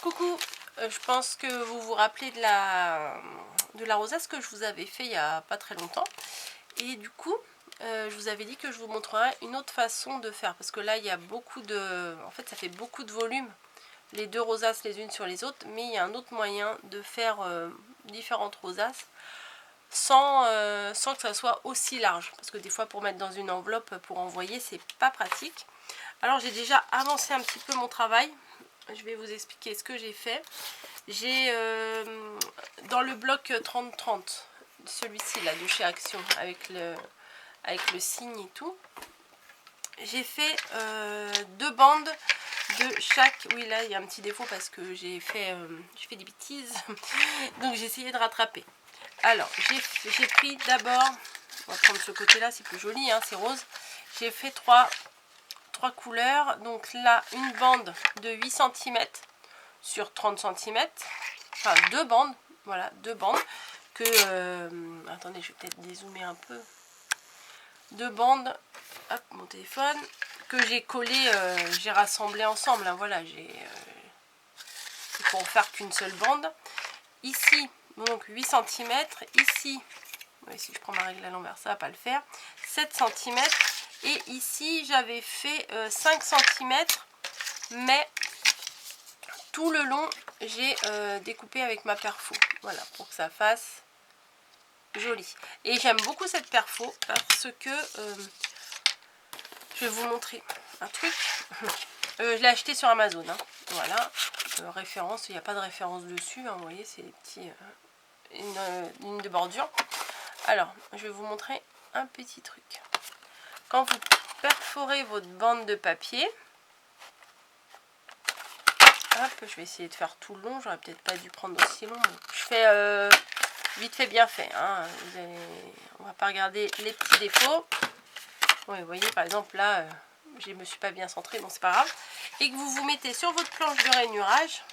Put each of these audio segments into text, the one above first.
Coucou, je pense que vous vous rappelez de la rosace que je vous avais fait il n'y a pas très longtemps. Et du coup, je vous avais dit que je vous montrerai une autre façon de faire. Parce que là, il y a beaucoup de... En fait, ça fait beaucoup de volume, les deux rosaces les unes sur les autres. Mais il y a un autre moyen de faire différentes rosaces sans que ça soit aussi large. Parce que des fois, pour mettre dans une enveloppe, pour envoyer, c'est pas pratique. Alors, j'ai déjà avancé un petit peu mon travail. Je vais vous expliquer ce que j'ai fait. J'ai dans le bloc 30-30, celui-ci là de chez Action avec le signe et tout, j'ai fait deux bandes de chaque. Oui, là il y a un petit défaut parce que j'ai fait des bêtises, donc j'ai essayé de rattraper. Alors j'ai pris d'abord, on va prendre ce côté là, c'est plus joli, hein, c'est rose. J'ai fait trois couleurs. Donc là, une bande de 8 cm sur 30 cm, enfin deux bandes, voilà, deux bandes que attendez, je vais peut-être dézoomer un peu, deux bandes, hop, mon téléphone, que j'ai collé, j'ai rassemblé ensemble, hein, voilà, c'est pour faire qu'une seule bande. Ici donc 8 cm, ici, ouais, si je prends ma règle à l'envers ça va pas le faire, 7 cm, et ici j'avais fait 5 cm, mais tout le long j'ai découpé avec ma perfo, voilà, pour que ça fasse joli. Et j'aime beaucoup cette perfo parce que je vais vous montrer un truc. Je l'ai acheté sur Amazon, hein. Voilà, référence, il n'y a pas de référence dessus, hein, vous voyez, c'est les petits une ligne de bordure. Alors je vais vous montrer un petit truc. Quand vous perforez votre bande de papier, hop, je vais essayer de faire tout le long, j'aurais peut-être pas dû prendre aussi long. Je fais vite fait bien fait, hein. On va pas regarder les petits défauts. Ouais, vous voyez par exemple là, je me suis pas bien centrée, bon c'est pas grave. Et que vous vous mettez sur votre planche de rainurage,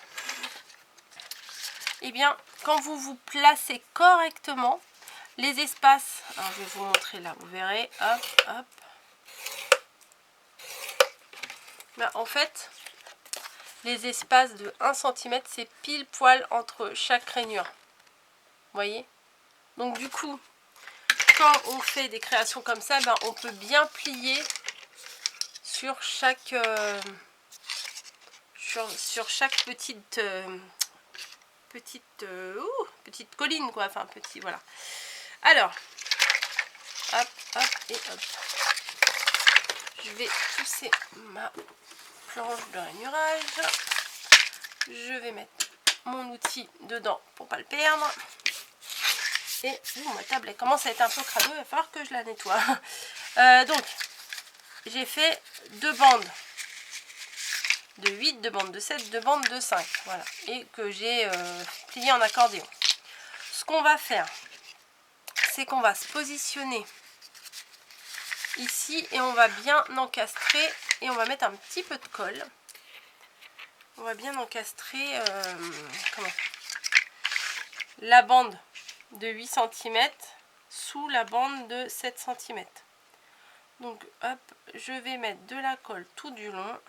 et bien quand vous vous placez correctement, les espaces, alors je vais vous montrer là, vous verrez, hop, hop. Là, en fait, les espaces de 1 cm, c'est pile poil entre chaque rainure. Vous voyez? Donc du coup, quand on fait des créations comme ça, ben, on peut bien plier sur chaque sur chaque petite petite colline, quoi, enfin petit, voilà. Alors hop, hop et hop, je vais pousser ma planche de rainurage, je vais mettre mon outil dedans pour pas le perdre. Et ma table elle commence à être un peu crado, il va falloir que je la nettoie. Donc j'ai fait deux bandes de 8, deux bandes de 7, deux bandes de 5, voilà, et que j'ai plié en accordéon. Ce qu'on va faire, c'est qu'on va se positionner ici et on va bien encastrer, et on va mettre un petit peu de colle. On va bien encastrer la bande de 8 cm sous la bande de 7 cm. Donc hop, je vais mettre de la colle tout du long.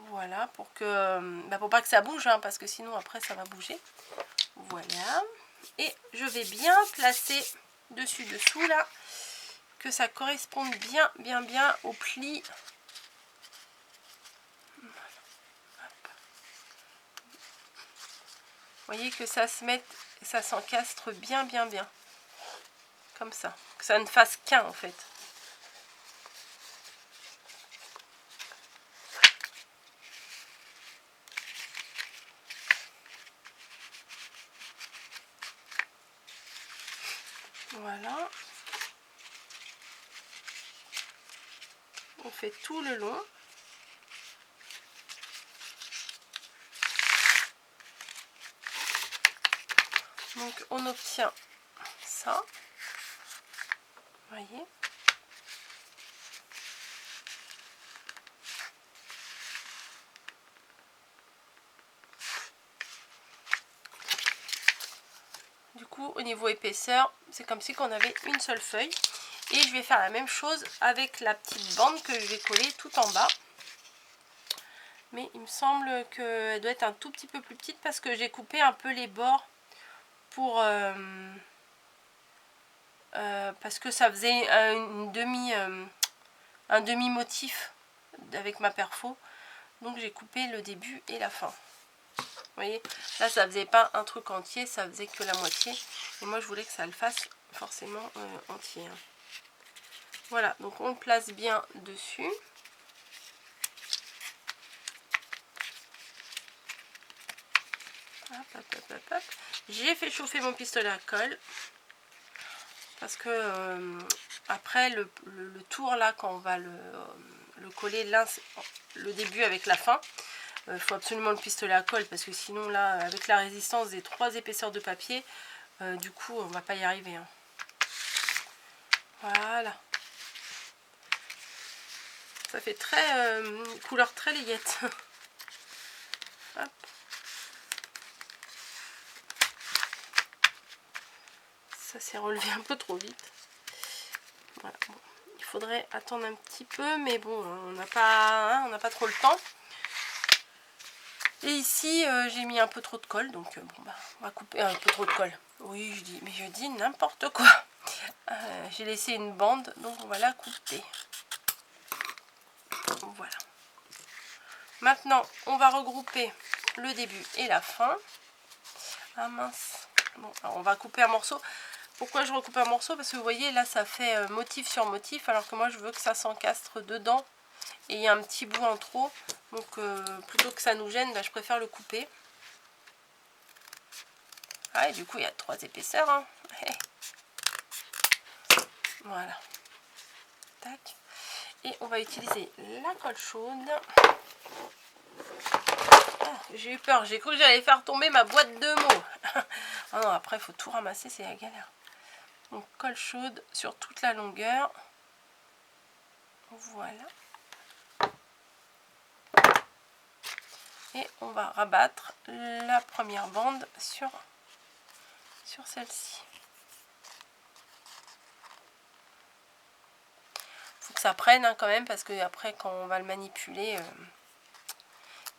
Voilà, pour que pour pas que ça bouge, hein, parce que sinon après ça va bouger. Voilà. Et je vais bien placer dessus dessous là, que ça corresponde bien au pli. Vous voyez que ça se met, ça s'encastre bien. Comme ça. Que ça ne fasse qu'un en fait. Voilà. On fait tout le long. Donc on obtient ça. Vous voyez. Du coup, au niveau épaisseur, c'est comme si on avait une seule feuille. Et je vais faire la même chose avec la petite bande que je vais coller tout en bas. mais il me semble qu'elle doit être un tout petit peu plus petite parce que j'ai coupé un peu les bords pour parce que ça faisait un demi motif avec ma perfo, donc j'ai coupé le début et la fin. Vous voyez, là ça faisait pas un truc entier, ça faisait que la moitié, et moi je voulais que ça le fasse forcément entier. Voilà, donc on le place bien dessus. Hop, hop, hop, hop, hop. J'ai fait chauffer mon pistolet à colle parce que après le tour là, quand on va le coller le début avec la fin, il faut absolument le pistolet à colle parce que sinon là, avec la résistance des 3 épaisseurs de papier, du coup on va pas y arriver, hein. Voilà, ça fait très couleur très layette. Hop. Ça s'est relevé un peu trop vite. Voilà. Bon, il faudrait attendre un petit peu, mais bon, on n'a pas trop le temps. Et ici, j'ai mis un peu trop de colle, donc bon, bah, on va couper un peu trop de colle. Oui, je dis n'importe quoi. J'ai laissé une bande, donc on va la couper. Voilà. Maintenant, on va regrouper le début et la fin. Ah mince. Bon, alors on va couper un morceau. Pourquoi je recoupe un morceau? Parce que vous voyez, là, ça fait motif sur motif, alors que moi, je veux que ça s'encastre dedans. Et il y a un petit bout en trop. Donc, plutôt que ça nous gêne, bah, je préfère le couper. Ah, et du coup, il y a 3 épaisseurs, hein. Voilà. Tac. Et on va utiliser la colle chaude. Ah, j'ai eu peur, j'ai cru que j'allais faire tomber ma boîte de mots. Ah non, après, il faut tout ramasser, c'est la galère. Donc, colle chaude sur toute la longueur. Voilà. Et on va rabattre la première bande sur celle-ci. Faut que ça prenne, hein, quand même, parce que après, quand on va le manipuler,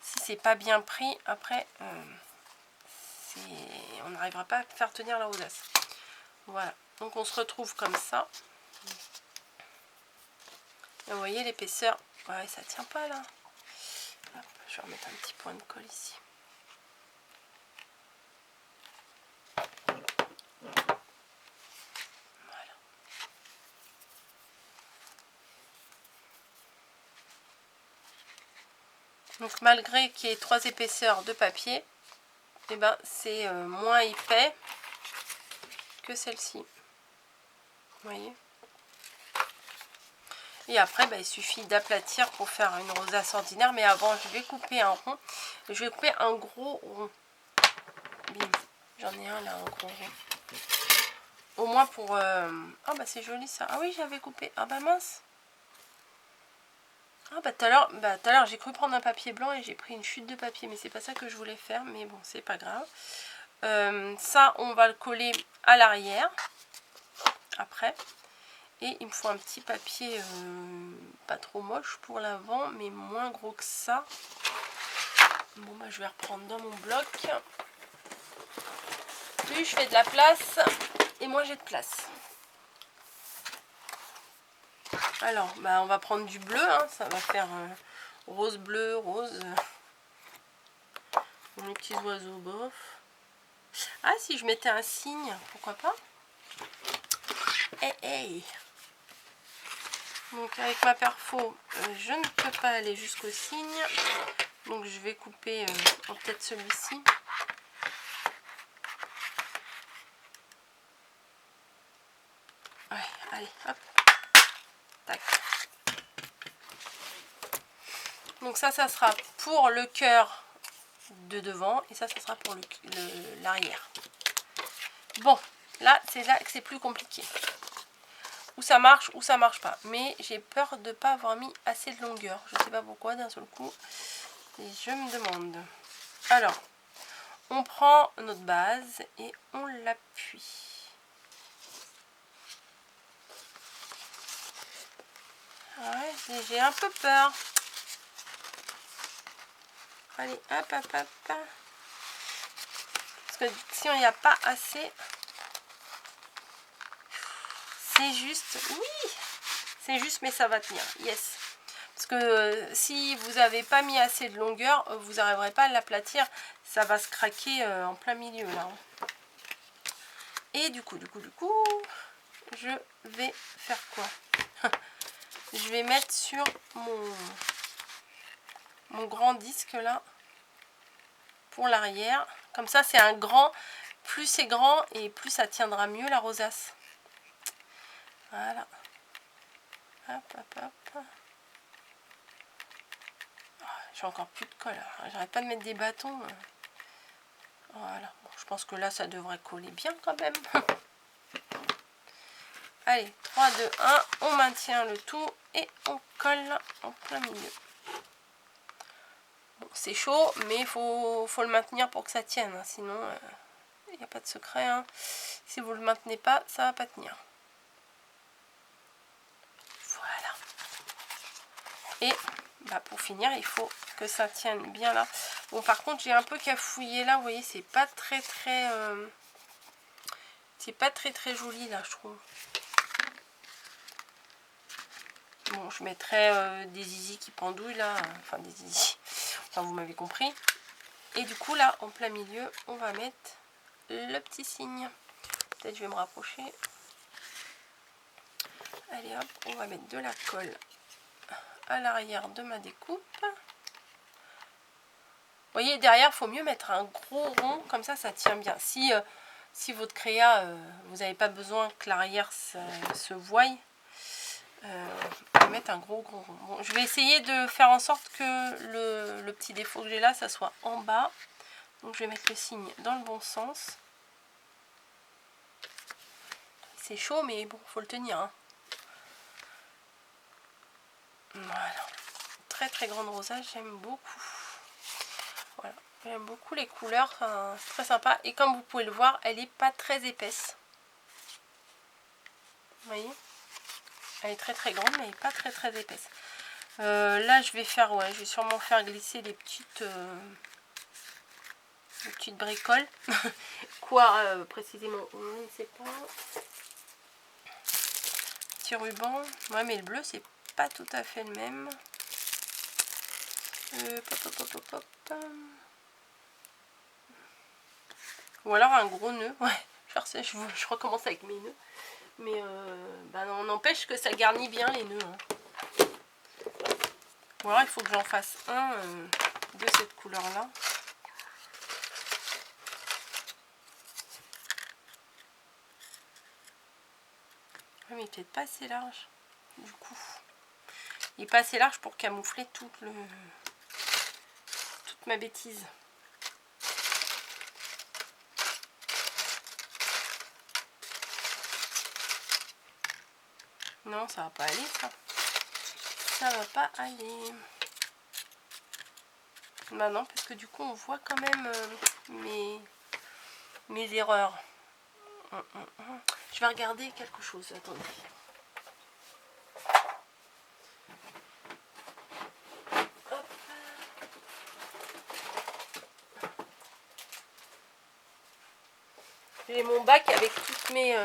si c'est pas bien pris, après, on n'arrivera pas à faire tenir la rosace. Voilà, donc on se retrouve comme ça. Et vous voyez l'épaisseur, ouais, ça tient pas là. Hop, je vais remettre un petit point de colle ici. Voilà. Donc malgré qu'il y ait 3 épaisseurs de papier, et ben c'est moins épais que celle-ci. Vous voyez. Et après, bah, il suffit d'aplatir pour faire une rosace ordinaire. Mais avant, je vais couper un rond. Je vais couper un gros rond. Bim. J'en ai un là, un gros rond. Au moins pour... Ah bah c'est joli ça. Ah oui, j'avais coupé. Ah bah mince. Ah bah tout à l'heure, j'ai cru prendre un papier blanc et j'ai pris une chute de papier. Mais c'est pas ça que je voulais faire. Mais bon, c'est pas grave. Ça, on va le coller à l'arrière. Après. Et il me faut un petit papier pas trop moche pour l'avant, mais moins gros que ça. Bon, bah, je vais reprendre dans mon bloc. Plus je fais de la place, et moins j'ai de place. Alors, bah, on va prendre du bleu, hein, ça va faire rose, bleu, rose. Les petits oiseaux, bof. Ah, si je mettais un signe, pourquoi pas? Hey, hey. Donc avec ma perfo, je ne peux pas aller jusqu'au signe. Donc je vais couper peut-être celui-ci. Ouais, allez, hop. Tac. Donc ça sera pour le cœur de devant. Et ça sera pour l'arrière. Bon, là que c'est plus compliqué. Ou ça marche ou ça marche pas. Mais j'ai peur de ne pas avoir mis assez de longueur. Je ne sais pas pourquoi d'un seul coup. Et je me demande. Alors, on prend notre base et on l'appuie. Ouais, j'ai un peu peur. Allez, hop, hop, hop. Parce que si on n'y a pas assez, c'est juste, oui, c'est juste, mais ça va tenir, yes. Parce que si vous n'avez pas mis assez de longueur, vous n'arriverez pas à l'aplatir, ça va se craquer en plein milieu là. Et du coup, je vais faire quoi? Je vais mettre sur mon grand disque là, pour l'arrière. Comme ça, c'est un grand, plus c'est grand et plus ça tiendra mieux la rosace. Voilà. Hop, hop, hop. J'ai encore plus de colle. J'arrête pas de mettre des bâtons. Voilà. Bon, je pense que là, ça devrait coller bien quand même. Allez, 3, 2, 1. On maintient le tout et on colle en plein milieu. Bon, c'est chaud, mais il faut le maintenir pour que ça tienne. Sinon, il n'y a pas de secret. Hein. Si vous ne le maintenez pas, ça va pas tenir. Voilà. Et bah, pour finir, il faut que ça tienne bien là. Bon, par contre, j'ai un peu cafouillé là. Vous voyez, c'est pas très joli là, je trouve. Bon, je mettrai des zizi qui pendouillent là. Enfin, des zizi. Enfin, vous m'avez compris. Et du coup, là, en plein milieu, on va mettre le petit signe. Peut-être je vais me rapprocher. Allez hop, on va mettre de la colle à l'arrière de ma découpe. Vous voyez, derrière, il faut mieux mettre un gros rond, comme ça tient bien. Si votre créa, vous n'avez pas besoin que l'arrière se voie, mettre un gros rond. Bon, je vais essayer de faire en sorte que le petit défaut que j'ai là, ça soit en bas. Donc je vais mettre le signe dans le bon sens. C'est chaud, mais bon, faut le tenir. Hein. Voilà. Très grande rosace, j'aime beaucoup. Voilà. J'aime beaucoup les couleurs, c'est très sympa. Et comme vous pouvez le voir, elle est pas très épaisse. Vous voyez? Elle est très grande, mais elle n'est pas très épaisse. Là, je vais faire, ouais, je vais sûrement faire glisser les petites bricoles. Quoi précisément? Je ne sais pas. Petit ruban. Ouais, mais le bleu, c'est pas tout à fait le même. Ou alors un gros nœud. Ouais, je recommence avec mes nœuds. Mais bah, on n'empêche que ça garnit bien les nœuds. Hein. Ou alors il faut que j'en fasse un de cette couleur-là. Ouais, mais il est peut-être pas assez large. Du coup, il n'est pas assez large pour camoufler toute ma bêtise. Non, ça va pas aller, ça. Ça va pas aller. Bah non, parce que du coup, on voit quand même mes erreurs. Je vais regarder quelque chose. Attendez. Hop. J'ai mon bac avec toutes mes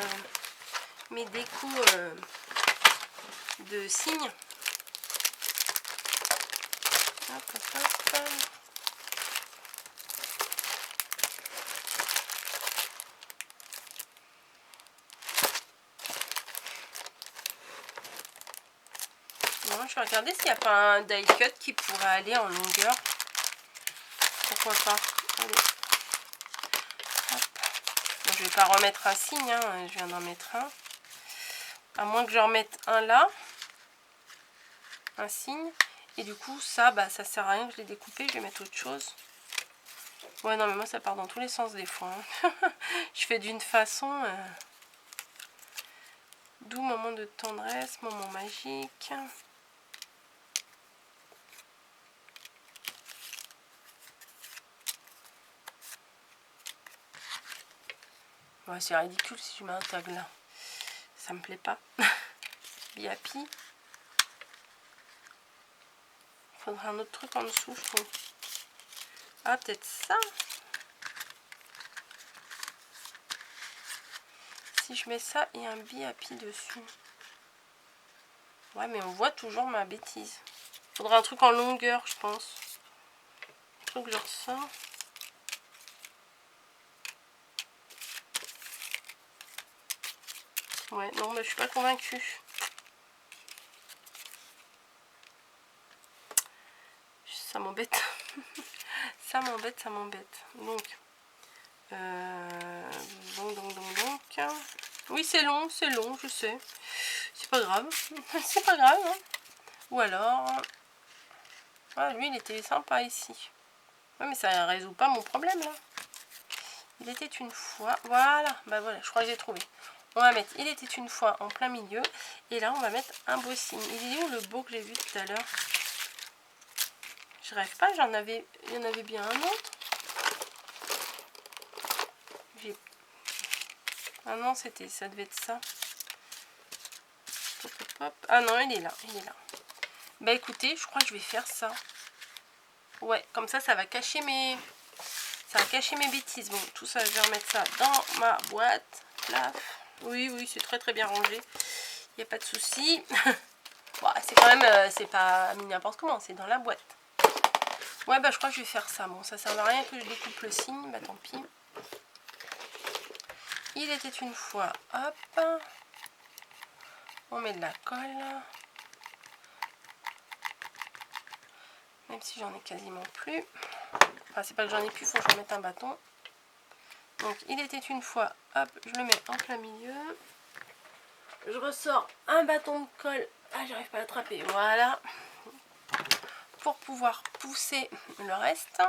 découpes de signes. Hop, hop, hop. Non, je vais regarder s'il n'y a pas un die cut qui pourrait aller en longueur. Pourquoi pas. Allez. Bon, je vais pas remettre un signe, hein, je viens d'en mettre un. À moins que je remette un là. Un signe. Et du coup, ça, bah, ça sert à rien que je l'ai découpé, je vais mettre autre chose. Ouais, non, mais moi, ça part dans tous les sens des fois. Hein. Je fais d'une façon... D'où moment de tendresse, moment magique. Ouais, c'est ridicule si je mets un tag là. Ça me plaît pas. Be happy. Il faudrait un autre truc en dessous, je trouve. Ah, peut-être ça. Si je mets ça et un Be Happy dessus. Ouais, mais on voit toujours ma bêtise. Faudra un truc en longueur, je pense. Un truc genre ça. Ouais, non, mais je suis pas convaincue. Ça m'embête. Ça m'embête, ça m'embête. Donc, oui, c'est long, je sais. C'est pas grave. C'est pas grave, hein. Ou alors... Ah, lui, il était sympa ici. Ouais, mais ça résout pas mon problème, là. Il était une fois... Voilà, bah voilà, je crois que j'ai trouvé. On va mettre il était une fois en plein milieu. Et là, on va mettre un beau signe. Il est où le beau que j'ai vu tout à l'heure? Je rêve pas, il y en avait bien un autre. Ah non, ça devait être ça. Hop, hop, hop. Ah non, il est là, Bah écoutez, je crois que je vais faire ça. Ouais, comme ça, ça va cacher mes bêtises. Bon, tout ça, je vais remettre ça dans ma boîte. Là. Oui, oui, c'est très très bien rangé. Il n'y a pas de souci. Bon, c'est quand même, c'est pas mis n'importe comment, c'est dans la boîte. Ouais, bah je crois que je vais faire ça. Bon, ça sert à rien que je découpe le signe, bah tant pis. Il était une fois, hop. On met de la colle. Même si j'en ai quasiment plus. Enfin, c'est pas que j'en ai plus, il faut que je remette un bâton. Donc, il était une fois, hop, je le mets en plein milieu. Je ressors un bâton de colle. Ah, j'arrive pas à l'attraper. Voilà. Pour pouvoir pousser le reste.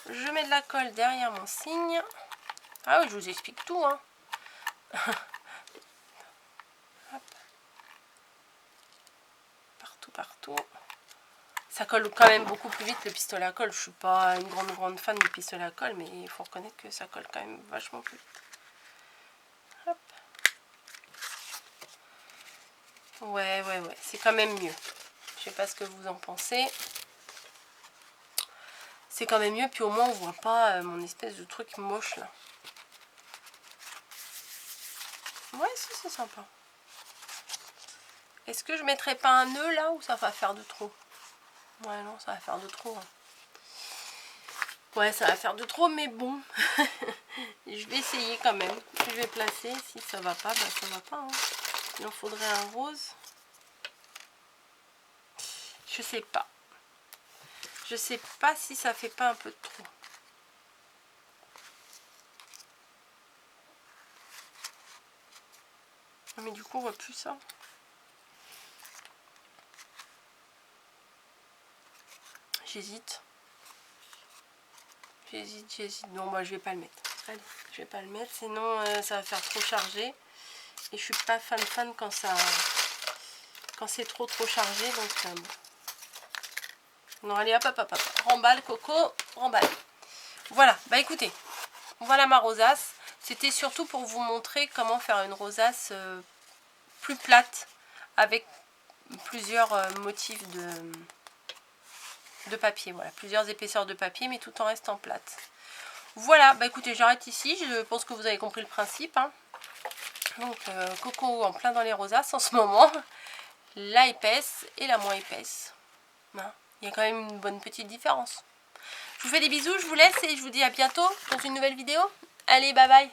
Je mets de la colle derrière mon signe. Ah oui, je vous explique tout, hein. Hop. Partout, partout. Ça colle quand même beaucoup plus vite le pistolet à colle. Je suis pas une grande fan du pistolet à colle, mais il faut reconnaître que ça colle quand même vachement plus vite. Hop. Ouais, c'est quand même mieux. Je sais pas ce que vous en pensez. C'est quand même mieux, puis au moins on voit pas mon espèce de truc moche là. Ouais, si, c'est sympa. Est-ce que je mettrais pas un nœud là ou ça va faire de trop? Ouais, non, ça va faire de trop. Hein. Ouais, ça va faire de trop, mais bon. Je vais essayer quand même. Je vais placer. Si ça va pas, bah ça va pas. Hein. Il en faudrait un rose. Je sais pas. Je sais pas si ça fait pas un peu de trop. Mais du coup, on voit plus ça. J'hésite. J'hésite. Non, moi, je vais pas le mettre. Allez, je vais pas le mettre. Sinon, ça va faire trop chargé. Et je suis pas fan quand c'est trop chargé. Donc, bon. Non, allez, hop. Remballe, Coco. Remballe. Voilà. Bah, écoutez. Voilà ma rosace. C'était surtout pour vous montrer comment faire une rosace plus plate. Avec plusieurs motifs de papier. Voilà, plusieurs épaisseurs de papier, mais tout en restant plate. Voilà, bah écoutez, j'arrête ici. Je pense que vous avez compris le principe. Hein. Donc, Coco en plein dans les rosaces en ce moment. La épaisse et la moins épaisse. Hein. Il y a quand même une bonne petite différence. Je vous fais des bisous, je vous laisse et je vous dis à bientôt dans une nouvelle vidéo. Allez, bye bye.